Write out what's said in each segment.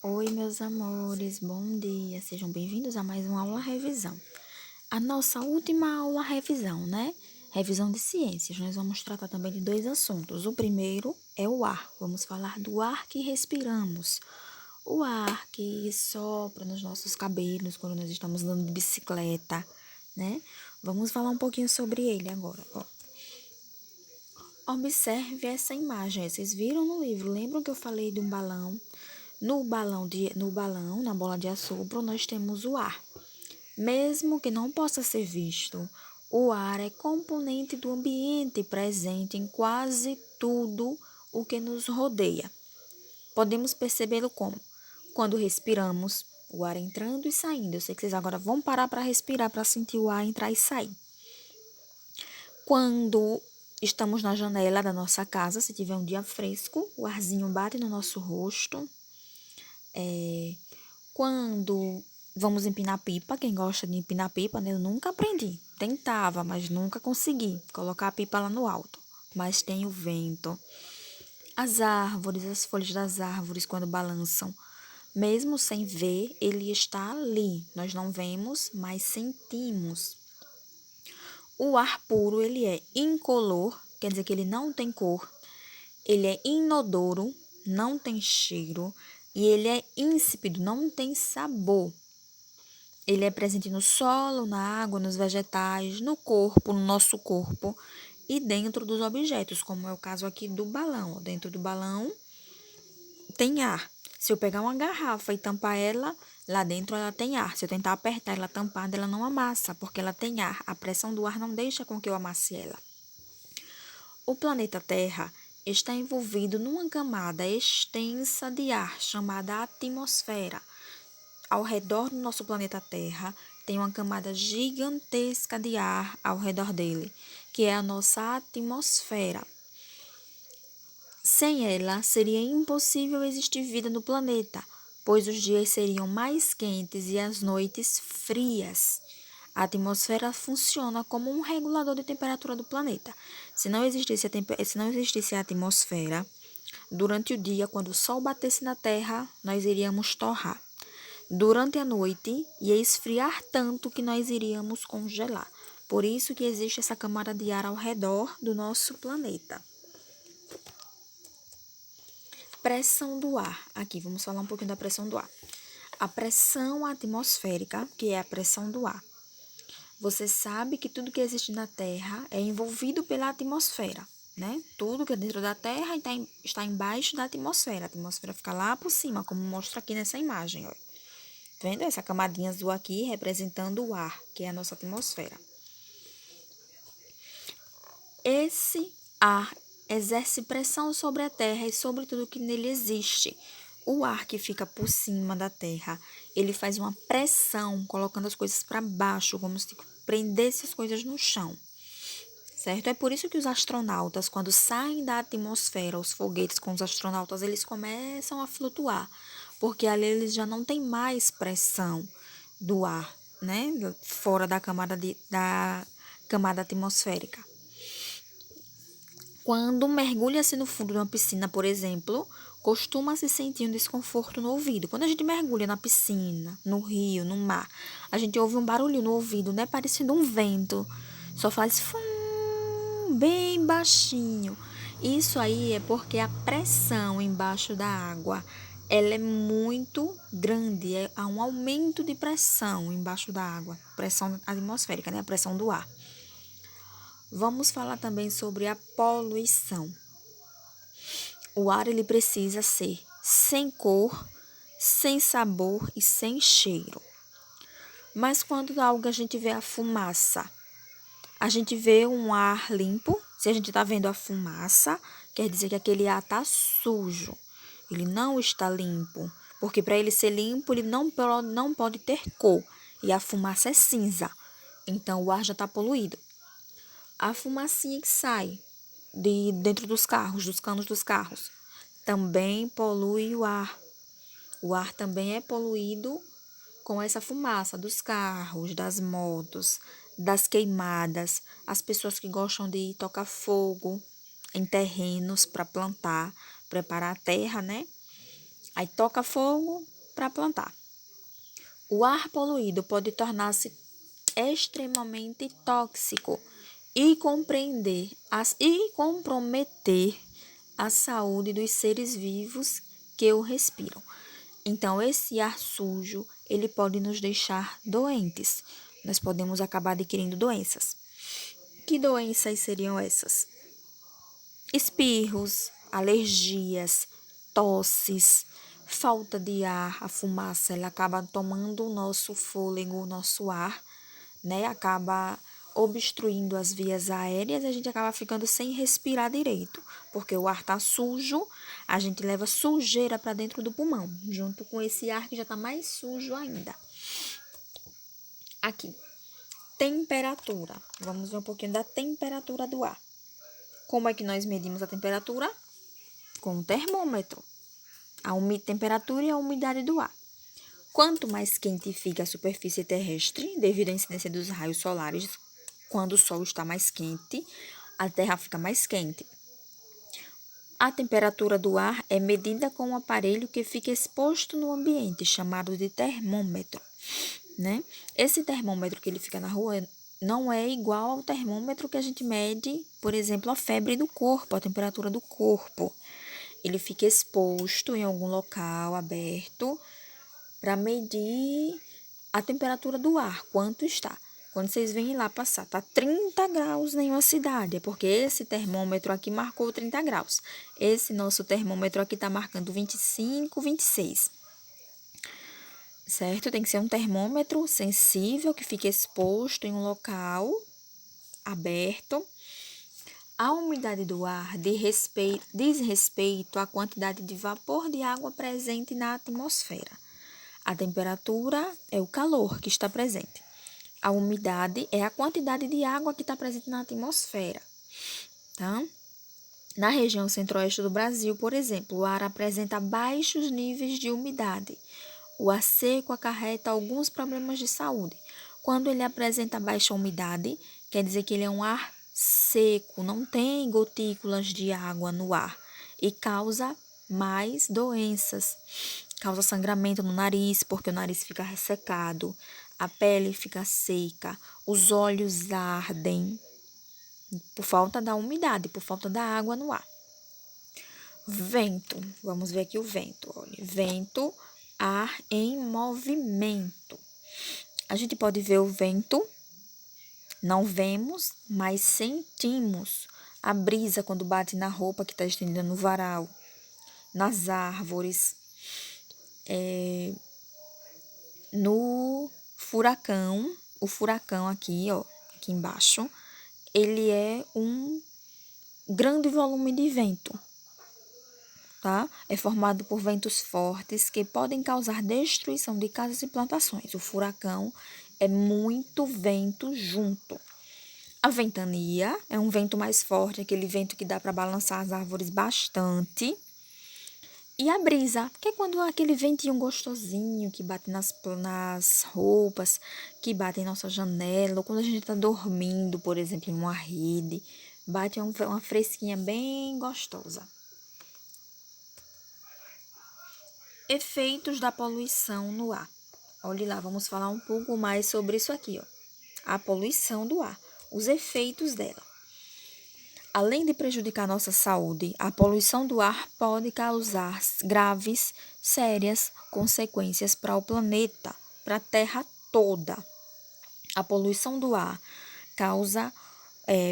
Oi, meus amores, bom dia. Sejam bem-vindos a mais uma aula revisão. A nossa última aula revisão, né? Revisão de ciências. Nós vamos tratar também de dois assuntos. O primeiro é o ar. Vamos falar do ar que respiramos. O ar que sopra nos nossos cabelos quando nós estamos andando de bicicleta, né? Vamos falar um pouquinho sobre ele agora, ó. Observe essa imagem. Vocês viram no livro? Lembram que eu falei de um balão? Na bola de assopro, nós temos o ar. Mesmo que não possa ser visto, o ar é componente do ambiente presente em quase tudo o que nos rodeia. Podemos percebê-lo como? Quando respiramos, o ar entrando e saindo. Eu sei que vocês agora vão parar para respirar, para sentir o ar entrar e sair. Quando estamos na janela da nossa casa, se tiver um dia fresco, o arzinho bate no nosso rosto. Quando vamos empinar pipa, quem gosta de empinar pipa, né? Eu nunca aprendi. Tentava, mas nunca consegui colocar a pipa lá no alto. Mas tem o vento. As árvores, as folhas das árvores, quando balançam, mesmo sem ver, ele está ali. Nós não vemos, mas sentimos. O ar puro, ele é incolor, quer dizer que ele não tem cor. Ele é inodoro, não tem cheiro. E ele é insípido, não tem sabor. Ele é presente no solo, na água, nos vegetais, no corpo, no nosso corpo e dentro dos objetos, como é o caso aqui do balão. Dentro do balão tem ar. Se eu pegar uma garrafa e tampar ela, lá dentro ela tem ar. Se eu tentar apertar ela tampada, ela não amassa, porque ela tem ar. A pressão do ar não deixa com que eu amasse ela. O planeta Terra está envolvido numa camada extensa de ar chamada atmosfera. Ao redor do nosso planeta Terra, tem uma camada gigantesca de ar ao redor dele, que é a nossa atmosfera. Sem ela, seria impossível existir vida no planeta, pois os dias seriam mais quentes e as noites frias. A atmosfera funciona como um regulador de temperatura do planeta. Se não existisse a atmosfera, durante o dia, quando o sol batesse na Terra, nós iríamos torrar. Durante a noite, ia esfriar tanto que nós iríamos congelar. Por isso que existe essa camada de ar ao redor do nosso planeta. Pressão do ar. Aqui, vamos falar um pouquinho da pressão do ar. A pressão atmosférica, que é a pressão do ar. Você sabe que tudo que existe na Terra é envolvido pela atmosfera, né? Tudo que é dentro da Terra está embaixo da atmosfera. A atmosfera fica lá por cima, como mostra aqui nessa imagem, ó. Vendo essa camadinha azul aqui representando o ar, que é a nossa atmosfera. Esse ar exerce pressão sobre a Terra e sobre tudo que nele existe. O ar que fica por cima da Terra, ele faz uma pressão, colocando as coisas para baixo, como se prendesse as coisas no chão. Certo? É por isso que os astronautas, quando saem da atmosfera, os foguetes com os astronautas, eles começam a flutuar, porque ali eles já não têm mais pressão do ar, né? Fora da camada atmosférica. Quando mergulha-se no fundo de uma piscina, por exemplo, costuma-se sentir um desconforto no ouvido. Quando a gente mergulha na piscina, no rio, no mar, a gente ouve um barulho no ouvido, né? Parecendo um vento. Só faz fum, bem baixinho. Isso aí é porque a pressão embaixo da água, ela é muito grande. Há um aumento de pressão embaixo da água. Pressão atmosférica, né? A pressão do ar. Vamos falar também sobre a poluição. O ar ele precisa ser sem cor, sem sabor e sem cheiro. Mas quando algo a gente vê a fumaça, a gente vê um ar limpo. Se a gente está vendo a fumaça, quer dizer que aquele ar está sujo. Ele não está limpo, porque para ele ser limpo, ele não pode ter cor. E a fumaça é cinza, então o ar já está poluído. A fumacinha que sai de dentro dos carros, dos canos dos carros, também polui o ar. O ar também é poluído com essa fumaça dos carros, das motos, das queimadas, as pessoas que gostam de tocar fogo em terrenos para plantar, preparar a terra, né? Aí toca fogo, para plantar. O ar poluído pode tornar-se extremamente tóxico e comprometer a saúde dos seres vivos que o respiram. Então, esse ar sujo, ele pode nos deixar doentes. Nós podemos acabar adquirindo doenças. Que doenças seriam essas? Espirros, alergias, tosses, falta de ar, a fumaça, ela acaba tomando o nosso fôlego, o nosso ar, né? Acaba obstruindo as vias aéreas e a gente acaba ficando sem respirar direito, porque o ar tá sujo, a gente leva sujeira para dentro do pulmão, junto com esse ar que já tá mais sujo ainda. Aqui, temperatura. Vamos ver um pouquinho da temperatura do ar. Como é que nós medimos a temperatura? Com o termômetro. A temperatura e a umidade do ar. Quanto mais quente fica a superfície terrestre, devido à incidência dos raios solares, quando o sol está mais quente, a Terra fica mais quente. A temperatura do ar é medida com um aparelho que fica exposto no ambiente, chamado de termômetro, né? Esse termômetro que ele fica na rua não é igual ao termômetro que a gente mede, por exemplo, a febre do corpo, a temperatura do corpo. Ele fica exposto em algum local aberto para medir a temperatura do ar, quanto está. Quando vocês vêm lá passar, tá 30 graus em uma cidade, é porque esse termômetro aqui marcou 30 graus. Esse nosso termômetro aqui tá marcando 25, 26. Certo? Tem que ser um termômetro sensível que fique exposto em um local aberto. A umidade do ar diz respeito à quantidade de vapor de água presente na atmosfera. A temperatura é o calor que está presente. A umidade é a quantidade de água que está presente na atmosfera, tá? Na região centro-oeste do Brasil, por exemplo, o ar apresenta baixos níveis de umidade. O ar seco acarreta alguns problemas de saúde. Quando ele apresenta baixa umidade, quer dizer que ele é um ar seco, não tem gotículas de água no ar e causa mais doenças. Causa sangramento no nariz, porque o nariz fica ressecado, a pele fica seca, os olhos ardem, por falta da umidade, por falta da água no ar. Vento, vamos ver aqui o vento. Olha, vento, ar em movimento. A gente pode ver o vento, não vemos, mas sentimos. A brisa quando bate na roupa que está estendida no varal, nas árvores, no furacão. O furacão aqui, ó, aqui embaixo, ele é um grande volume de vento, tá? É formado por ventos fortes que podem causar destruição de casas e plantações. O furacão é muito vento junto. A ventania é um vento mais forte, aquele vento que dá para balançar as árvores bastante. E a brisa, que é quando aquele ventinho gostosinho que bate nas roupas, que bate em nossa janela, ou quando a gente está dormindo, por exemplo, em uma rede, bate uma fresquinha bem gostosa. Efeitos da poluição no ar. Olhe lá, vamos falar um pouco mais sobre isso aqui, ó. A poluição do ar, os efeitos dela. Além de prejudicar nossa saúde, a poluição do ar pode causar graves, sérias consequências para o planeta, para a Terra toda. A poluição do ar causa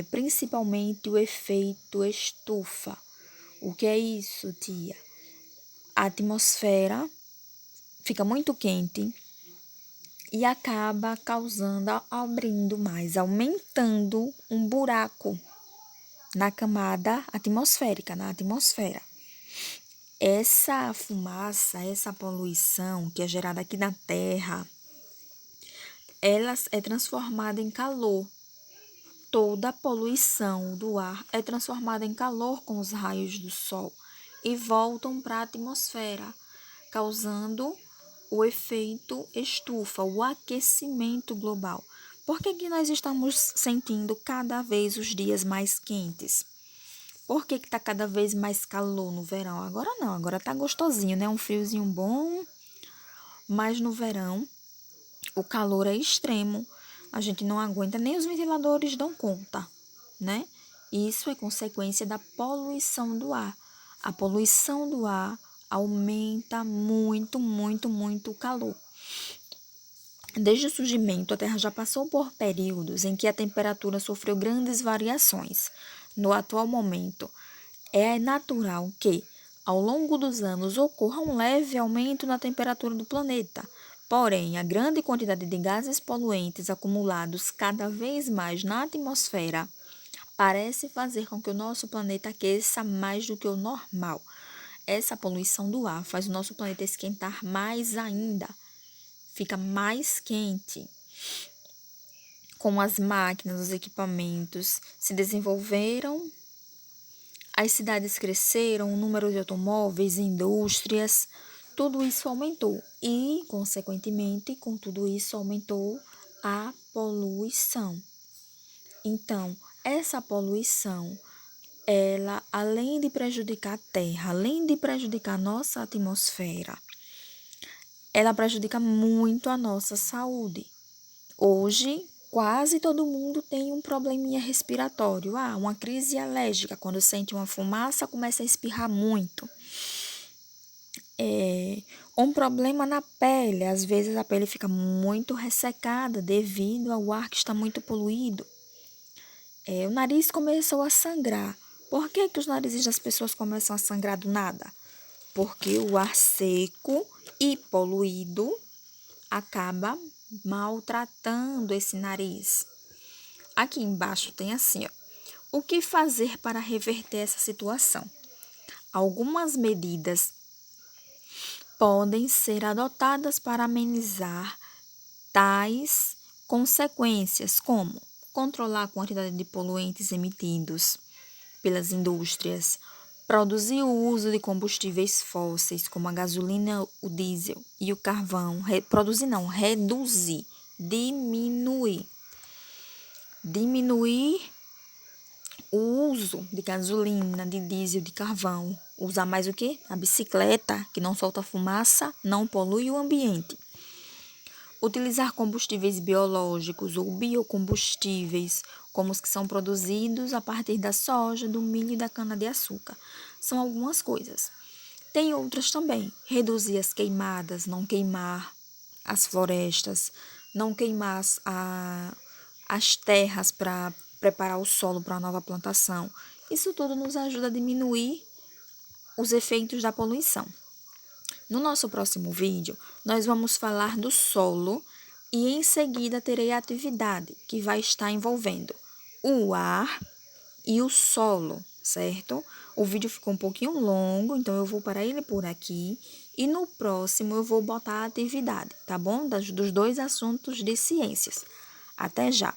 principalmente o efeito estufa. O que é isso, tia? A atmosfera fica muito quente e acaba causando, abrindo mais, aumentando um buraco na camada atmosférica, na atmosfera. Essa fumaça, essa poluição que é gerada aqui na Terra, ela é transformada em calor. Toda a poluição do ar é transformada em calor com os raios do sol e voltam para a atmosfera, causando o efeito estufa, o aquecimento global. Por que nós estamos sentindo cada vez os dias mais quentes? Por que está cada vez mais calor no verão? Agora não, agora tá gostosinho, né? Um friozinho bom, mas no verão o calor é extremo, a gente não aguenta, nem os ventiladores dão conta, né? Isso é consequência da poluição do ar. A poluição do ar aumenta muito, muito, muito o calor. Desde o surgimento, a Terra já passou por períodos em que a temperatura sofreu grandes variações. No atual momento, é natural que, ao longo dos anos, ocorra um leve aumento na temperatura do planeta. Porém, a grande quantidade de gases poluentes acumulados cada vez mais na atmosfera parece fazer com que o nosso planeta aqueça mais do que o normal. Essa poluição do ar faz o nosso planeta esquentar mais ainda. Fica mais quente. Com as máquinas, os equipamentos se desenvolveram, as cidades cresceram, o número de automóveis, indústrias, tudo isso aumentou. E, consequentemente, com tudo isso aumentou a poluição. Então, essa poluição, ela, além de prejudicar a Terra, além de prejudicar a nossa atmosfera, ela prejudica muito a nossa saúde. Hoje, quase todo mundo tem um probleminha respiratório. Uma crise alérgica, quando sente uma fumaça, começa a espirrar muito. Um problema na pele, às vezes a pele fica muito ressecada devido ao ar que está muito poluído. O nariz começou a sangrar. Por que os narizes das pessoas começam a sangrar do nada? Porque o ar seco e poluído acaba maltratando esse nariz. Aqui embaixo tem assim, o que fazer para reverter essa situação? Algumas medidas podem ser adotadas para amenizar tais consequências, como controlar a quantidade de poluentes emitidos pelas indústrias, produzir o uso de combustíveis fósseis, como a gasolina, o diesel e o carvão. Reduzir, diminuir. Diminuir o uso de gasolina, de diesel, de carvão. Usar mais o quê? A bicicleta, que não solta fumaça, não polui o ambiente. Utilizar combustíveis biológicos ou biocombustíveis, como os que são produzidos a partir da soja, do milho e da cana-de-açúcar. São algumas coisas. Tem outras também. Reduzir as queimadas, não queimar as florestas, não queimar as terras para preparar o solo para a nova plantação. Isso tudo nos ajuda a diminuir os efeitos da poluição. No nosso próximo vídeo, nós vamos falar do solo e em seguida terei a atividade que vai estar envolvendo o ar e o solo, certo? O vídeo ficou um pouquinho longo, então eu vou parar ele por aqui e no próximo eu vou botar a atividade, tá bom? Dos dois assuntos de ciências. Até já!